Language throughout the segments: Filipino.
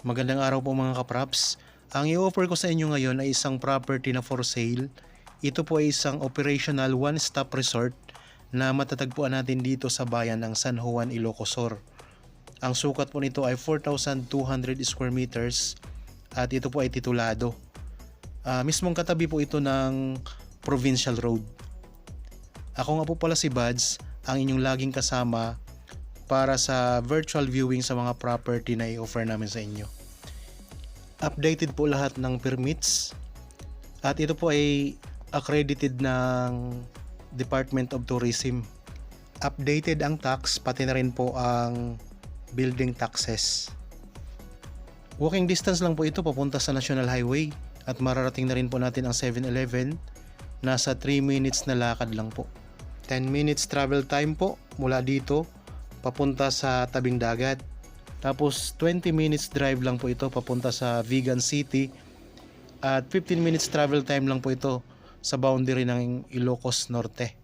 Magandang araw po mga kapraps. Ang i-offer ko sa inyo ngayon ay isang property na for sale. Ito po ay isang operational one-stop resort na matatagpuan natin dito sa bayan ng San Juan, Ilocos Sur. Ang sukat po nito ay 4,200 square meters at ito po ay titulado. Mismong katabi po ito ng Provincial Road. Ako nga po pala si Buds, ang inyong laging kasama para sa virtual viewing sa mga property na i-offer namin sa inyo. Updated po lahat ng permits at ito po ay accredited ng Department of Tourism. Updated ang tax pati na rin po ang building taxes. Walking distance lang po ito papunta sa National Highway at mararating na rin po natin ang 7-Eleven. Nasa 3 minutes na lakad lang po. 10 minutes travel time po mula dito papunta sa tabing dagat. Tapos 20 minutes drive lang po ito papunta sa Vigan City at 15 minutes travel time lang po ito sa boundary ng Ilocos Norte.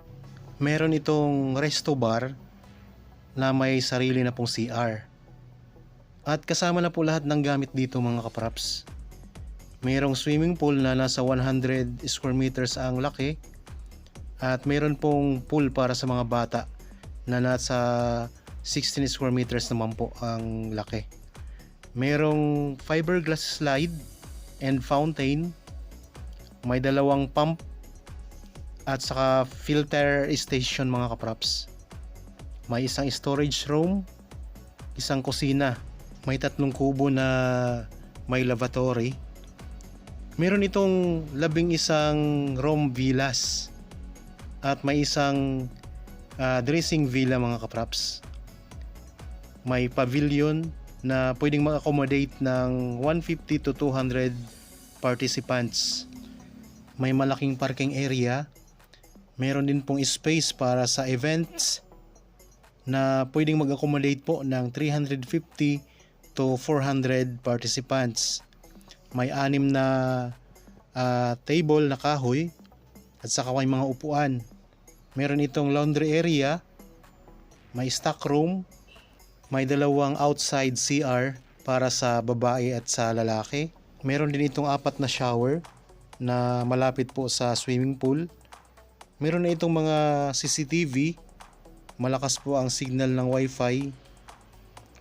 Meron itong resto bar na may sarili na pong CR. At kasama na po lahat ng gamit dito mga kapraps. Mayroong swimming pool na nasa 100 square meters ang laki at mayroon pong pool para sa mga bata na nasa 16 square meters naman po ang laki. Merong fiberglass slide and fountain. May dalawang pump at saka filter station mga kapraps. May isang storage room, isang kusina. May 3 kubo na may lavatory. Meron itong 11 room villas at may isang dressing villa mga kapraps. May pavilion na pwedeng mag-accommodate ng 150 to 200 participants. May malaking parking area. Meron din pong space para sa events na pwedeng mag-accommodate po ng 350 to 400 participants. May 6 na table na kahoy at saka may mga upuan. Meron itong laundry area, may stock room, may 2 outside CR para sa babae at sa lalaki. Meron din itong 4 na shower na malapit po sa swimming pool. Meron na itong mga CCTV, malakas po ang signal ng Wi-Fi.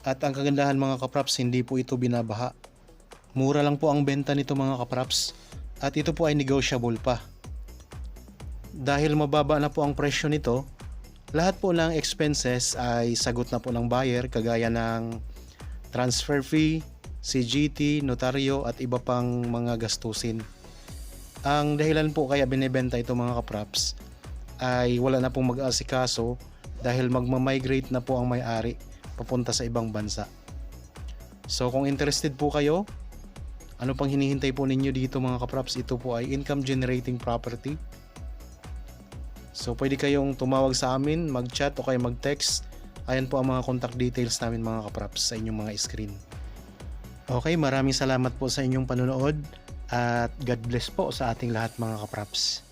At ang kagandahan mga kapraps, hindi po ito binabaha. Mura lang po ang benta nito mga kapraps at ito po ay negotiable pa. Dahil mababa na po ang presyo nito, lahat po ng expenses ay sagot na po ng buyer kagaya ng transfer fee, CGT, notaryo at iba pang mga gastusin. Ang dahilan po kaya binebenta ito mga kapraps ay wala na pong mag-aasikaso dahil magmamigrate na po ang may-ari papunta sa ibang bansa. So kung interested po kayo, ano pang hinihintay po ninyo dito mga kapraps? Ito po ay income generating property. So pwede kayong tumawag sa amin, mag-chat o kaya mag-text. Ayan po ang mga contact details namin mga kapraps sa inyong mga screen. Okay, maraming salamat po sa inyong panonood at God bless po sa ating lahat mga kapraps.